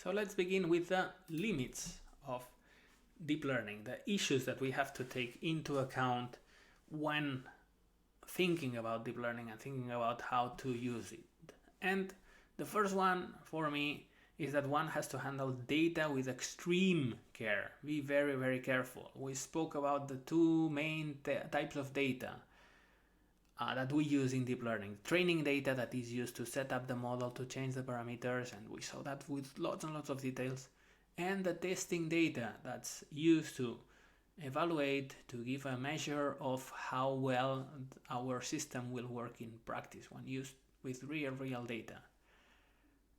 So let's begin with the limits of deep learning, the issues that we have to take into account when thinking about deep learning and thinking about how to use it. And the first one for me is that one has to handle data with extreme care. Be very, very careful. We spoke about the two main types of data that we use in deep learning. Training data that is used to set up the model, to change the parameters, and we saw that with lots and lots of details. And the testing data that's used to evaluate, to give a measure of how well our system will work in practice when used with real data.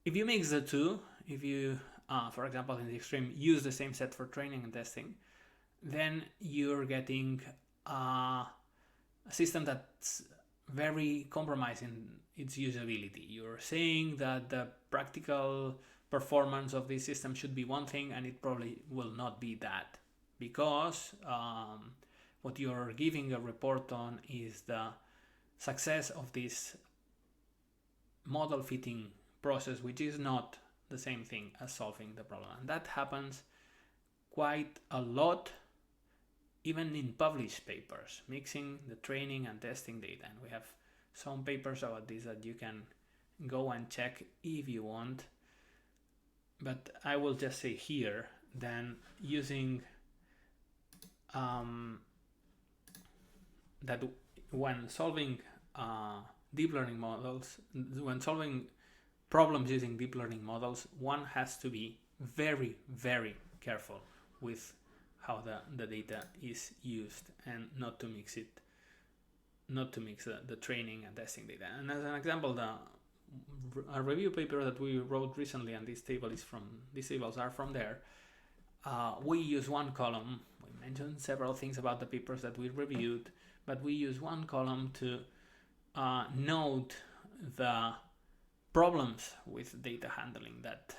If you mix the two, if you, for example, in the extreme, use the same set for training and testing, then you're getting a system that's very compromised in its usability. You're saying that the practical performance of this system should be one thing, and it probably will not be that, because what you're giving a report on is the success of this model fitting process, which is not the same thing as solving the problem. And that happens quite a lot, even in published papers, mixing the training and testing data. And we have some papers about this that you can go and check if you want. But I will just say here, then using that when solving deep learning models, when solving problems using deep learning models, one has to be very, very careful with how the data is used, and not to mix the training and testing data. And as an example, a review paper that we wrote recently, and these tables are from there, we use one column. We mentioned several things about the papers that we reviewed, but we use one column to note the problems with data handling that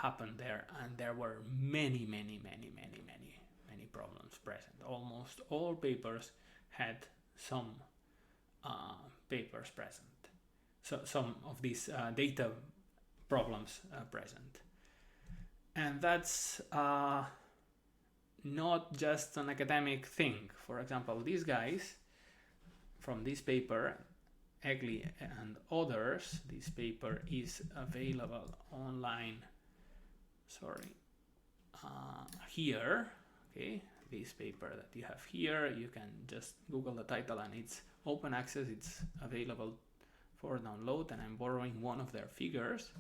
happened there, and there were many problems present. Almost all papers had some papers present, so some of these data problems present. And that's not just an academic thing. For example, these guys from this paper, Egli and others, this paper is available online. Here, okay, this paper that you have here, you can just Google the title, and it's open access. It's available for download, and I'm borrowing one of their figures.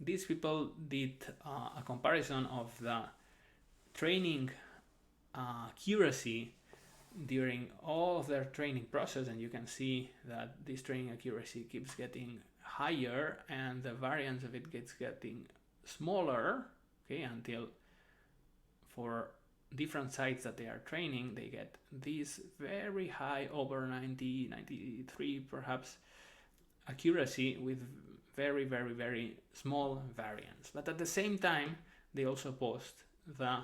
These people did a comparison of the training accuracy during all of their training process, and you can see that this training accuracy keeps getting higher, and the variance of it gets getting smaller, okay, until for different sites that they are training, they get these very high, over 90, 93 perhaps, accuracy with very, very, very small variance. But at the same time, they also post the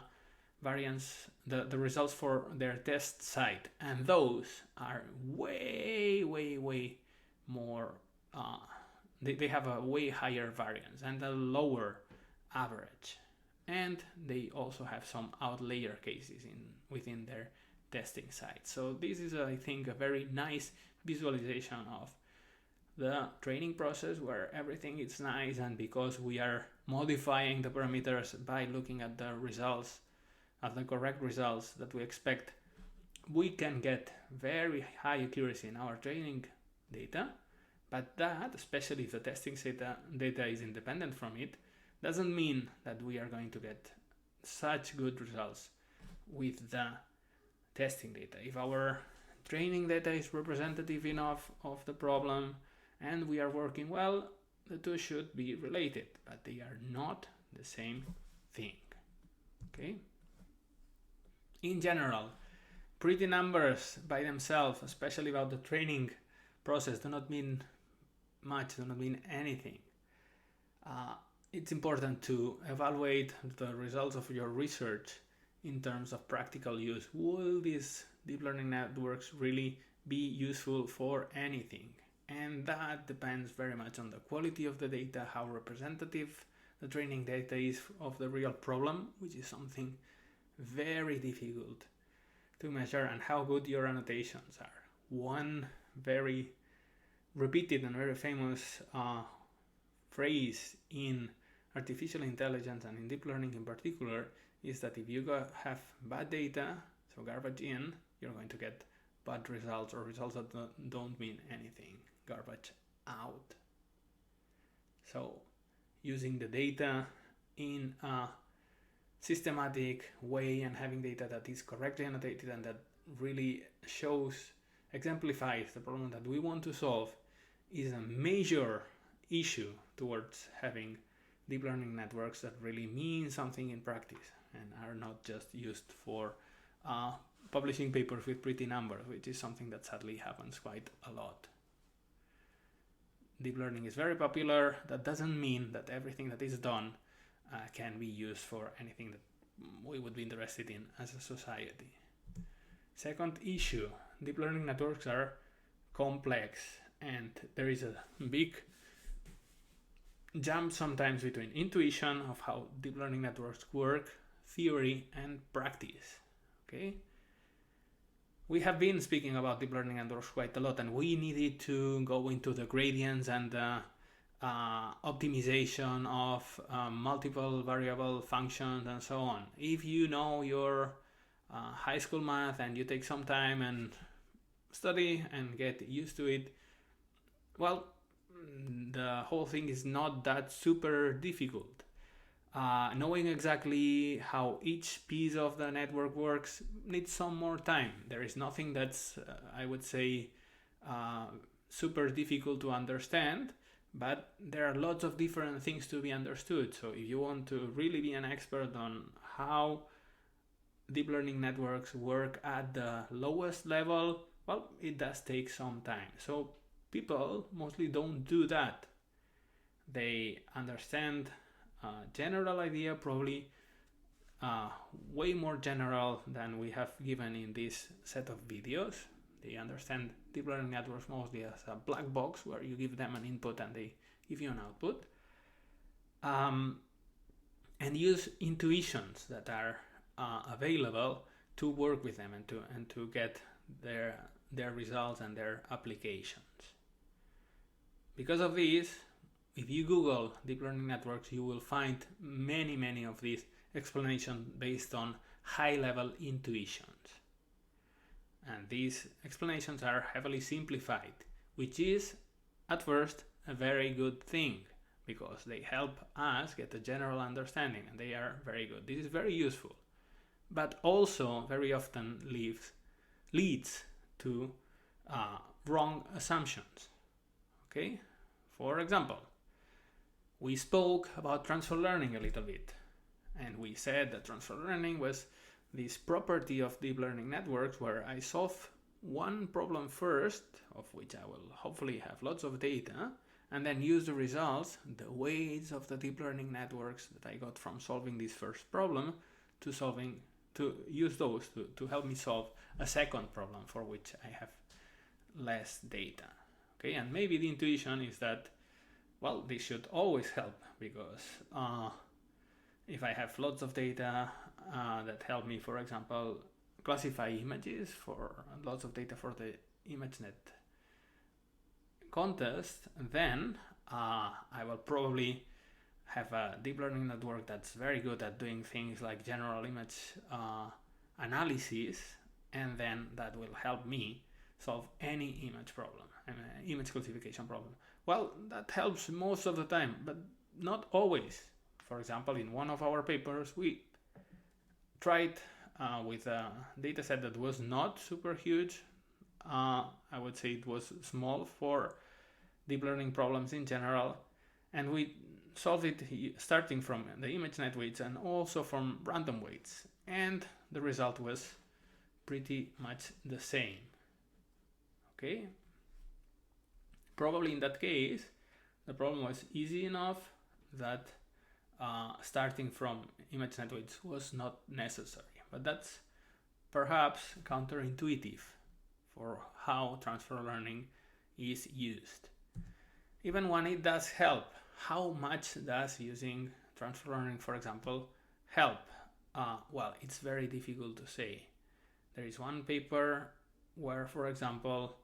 variance, the results for their test site, and those are way more, they have a way higher variance and a lower average. And they also have some outlier cases within their testing site. So this is, I think, a very nice visualization of the training process, where everything is nice, and because we are modifying the parameters by looking at the results, at the correct results that we expect, we can get very high accuracy in our training data. But that, especially if the testing data is independent from it, doesn't mean that we are going to get such good results with the testing data. If our training data is representative enough of the problem and we are working well, the two should be related, but they are not the same thing. Okay? In general, pretty numbers by themselves, especially about the training process, do not mean much, do not mean anything. It's important to evaluate the results of your research in terms of practical use. Will these deep learning networks really be useful for anything? And that depends very much on the quality of the data, how representative the training data is of the real problem, which is something very difficult to measure, and how good your annotations are. One very repeated and very famous phrase in artificial intelligence and in deep learning in particular is that if you have bad data, so garbage in, you're going to get bad results, or results that don't mean anything, garbage out. So using the data in a systematic way and having data that is correctly annotated and that really exemplifies the problem that we want to solve is a major issue towards having deep learning networks that really mean something in practice and are not just used for publishing papers with pretty numbers, which is something that sadly happens quite a lot. Deep learning is very popular. That doesn't mean that everything that is done can be used for anything that we would be interested in as a society. Second issue, deep learning networks are complex, and there is a big jump sometimes between intuition of how deep learning networks work, theory, and practice. Okay? We have been speaking about deep learning networks quite a lot, and we needed to go into the gradients and optimization of multiple variable functions and so on. If you know your high school math and you take some time and study and get used to it, well, the whole thing is not that super difficult. Knowing exactly how each piece of the network works needs some more time. There is nothing that's, I would say, super difficult to understand, but there are lots of different things to be understood. So if you want to really be an expert on how deep learning networks work at the lowest level, well, it does take some time. So people mostly don't do that. They understand a general idea, probably way more general than we have given in this set of videos. They understand deep learning networks mostly as a black box where you give them an input and they give you an output, and use intuitions that are available to work with them and to get their results and their applications. Because of this, if you Google deep learning networks, you will find many of these explanations based on high-level intuitions. And these explanations are heavily simplified, which is, at first, a very good thing, because they help us get a general understanding, and they are very good. This is very useful, but also very often leads to wrong assumptions. Okay? For example, we spoke about transfer learning a little bit, and we said that transfer learning was this property of deep learning networks where I solve one problem first, of which I will hopefully have lots of data, and then use the results, the weights of the deep learning networks that I got from solving this first problem to use those to help me solve a second problem for which I have less data. Okay, and maybe the intuition is that, well, this should always help, because if I have lots of data that help me, for example, classify images, for lots of data for the ImageNet contest, then I will probably have a deep learning network that's very good at doing things like general image analysis, and then that will help me solve any image problem, image classification problem. Well, that helps most of the time, but not always. For example, in one of our papers, we tried with a data set that was not super huge. I would say it was small for deep learning problems in general, and we solved it starting from the ImageNet weights and also from random weights, and the result was pretty much the same. Okay? Probably in that case, the problem was easy enough that starting from ImageNet weights was not necessary. But that's perhaps counterintuitive for how transfer learning is used. Even when it does help, how much does using transfer learning, for example, help? Well, it's very difficult to say. There is one paper where, for example,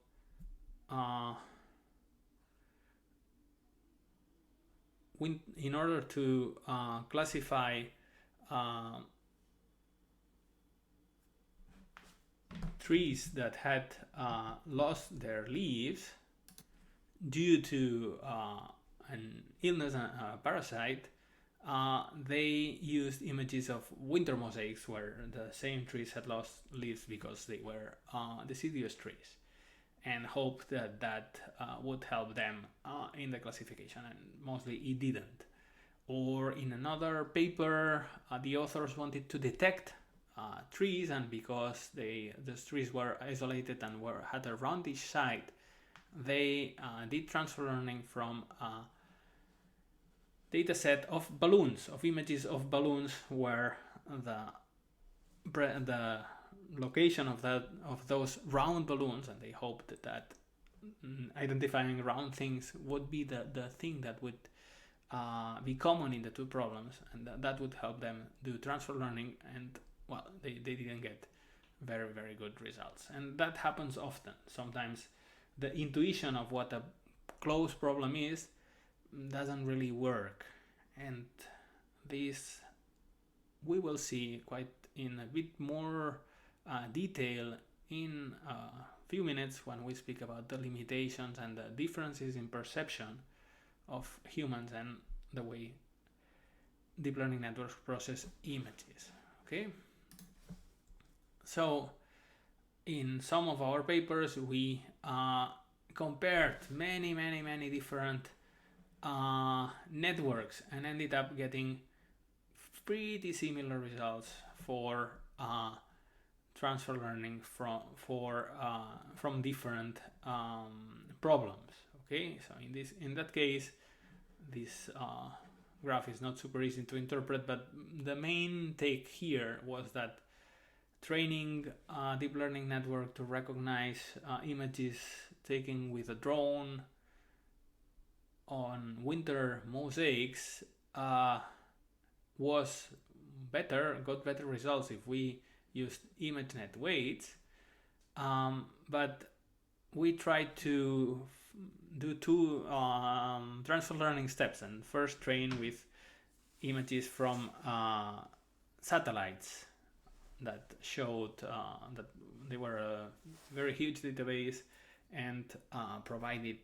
in order to classify trees that had lost their leaves due to an illness, a parasite, they used images of winter mosaics where the same trees had lost leaves because they were deciduous trees, and hoped that that would help them in the classification, and mostly it didn't. Or in another paper, the authors wanted to detect trees, and because the trees were isolated and had a roundish side, they did transfer learning from a data set of balloons, of images of balloons where the location of those round balloons, and they hoped that identifying round things would be the thing that would be common in the two problems, and that would help them do transfer learning. And well, they didn't get very, very good results, and that happens often. Sometimes the intuition of what a close problem is doesn't really work, and this we will see quite in a bit more detail in a few minutes when we speak about the limitations and the differences in perception of humans and the way deep learning networks process images. Okay, so in some of our papers we compared many different networks and ended up getting pretty similar results for transfer learning from different problems. Okay, so in that case, this graph is not super easy to interpret, but the main take here was that training a deep learning network to recognize images taken with a drone on winter mosaics got better results if we used ImageNet weights, but we tried to do two transfer learning steps, and first train with images from satellites that showed that they were a very huge database and provided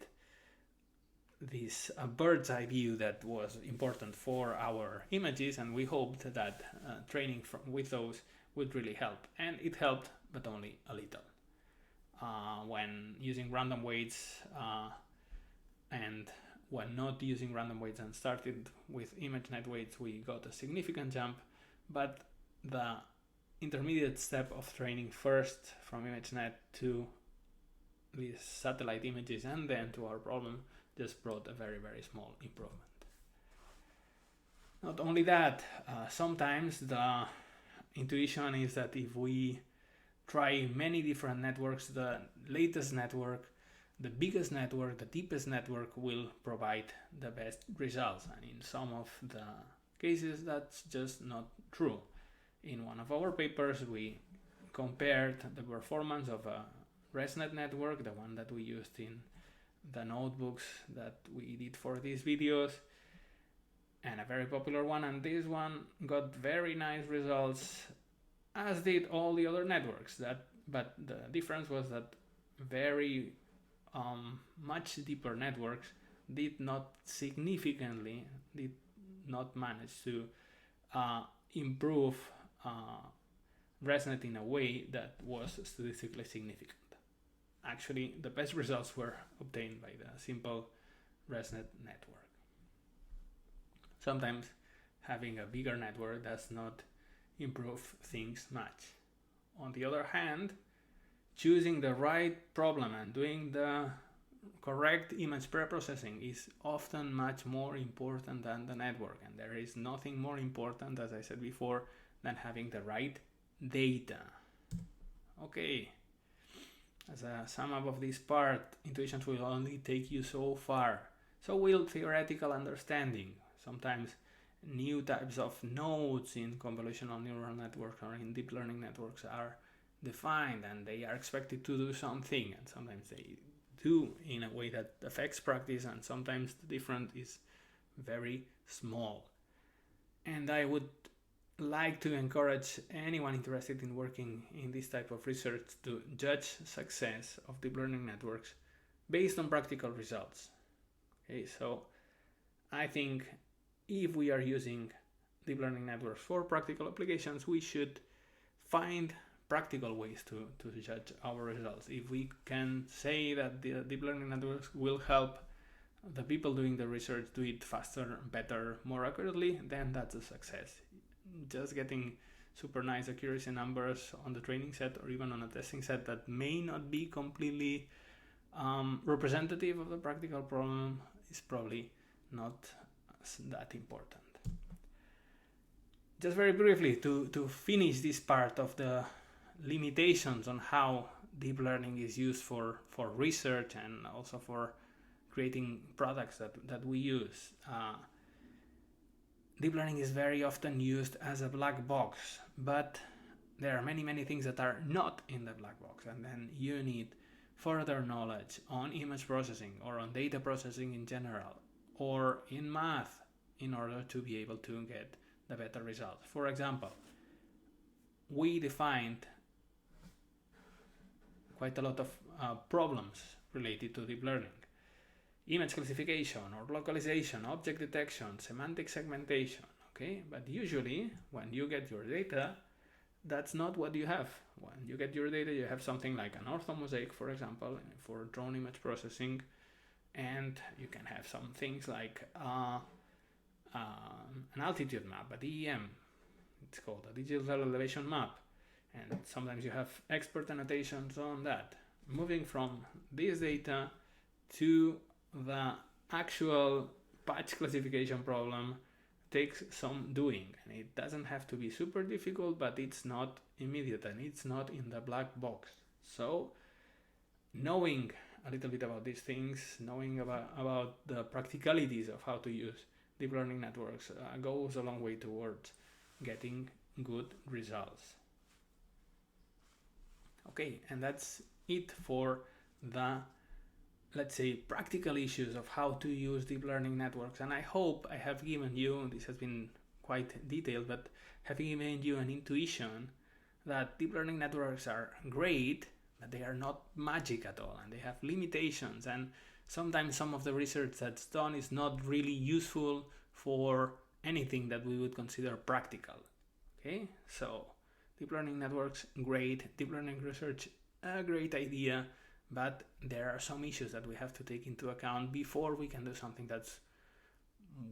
this bird's eye view that was important for our images, and we hoped that training with those would really help, and it helped, but only a little. When using random weights and when not using random weights and started with ImageNet weights, we got a significant jump, but the intermediate step of training first from ImageNet to these satellite images and then to our problem just brought a very, very small improvement. Not only that, sometimes the intuition is that if we try many different networks, the latest network, the biggest network, the deepest network will provide the best results. And in some of the cases, that's just not true. In one of our papers, we compared the performance of a ResNet network, the one that we used in the notebooks that we did for these videos, and a very popular one, and this one got very nice results, as did all the other networks. But the difference was that very much deeper networks did not manage to improve ResNet in a way that was statistically significant. Actually, the best results were obtained by the simple ResNet network. Sometimes having a bigger network does not improve things much. On the other hand, choosing the right problem and doing the correct image preprocessing is often much more important than the network, and there is nothing more important, as I said before, than having the right data. Okay, as a sum up of this part, intuitions will only take you so far. So will theoretical understanding. Sometimes new types of nodes in convolutional neural networks or in deep learning networks are defined, and they are expected to do something, and sometimes they do in a way that affects practice, and sometimes the difference is very small. And I would like to encourage anyone interested in working in this type of research to judge success of deep learning networks based on practical results. Okay, so I think if we are using deep learning networks for practical applications, we should find practical ways to judge our results. If we can say that the deep learning networks will help the people doing the research do it faster, better, more accurately, then that's a success. Just getting super nice accuracy numbers on the training set or even on a testing set that may not be completely representative of the practical problem is probably not that important. Just very briefly, to finish this part of the limitations on how deep learning is used for research and also for creating products that we use. Deep learning is very often used as a black box, but there are many things that are not in the black box, and then you need further knowledge on image processing or on data processing in general or in math in order to be able to get the better results. For example, we defined quite a lot of problems related to deep learning. Image classification or localization, object detection, semantic segmentation, okay? But usually when you get your data, that's not what you have. When you get your data, you have something like an orthomosaic, for example, for drone image processing, and you can have some things like an altitude map, a DEM, it's called a digital elevation map, and sometimes you have expert annotations on that. Moving from this data to the actual patch classification problem takes some doing, and it doesn't have to be super difficult, but it's not immediate and it's not in the black box. So knowing a little bit about these things, knowing about the practicalities of how to use deep learning networks goes a long way towards getting good results. Okay, and that's it for the, let's say, practical issues of how to use deep learning networks. And I hope I have given you, this has been quite detailed, but have given you an intuition that deep learning networks are great, but they are not magic at all, and they have limitations, and sometimes some of the research that's done is not really useful for anything that we would consider practical. Okay, so deep learning networks, great. Deep learning research, a great idea, but there are some issues that we have to take into account before we can do something that's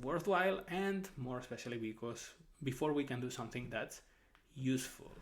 worthwhile, and more especially because before we can do something that's useful.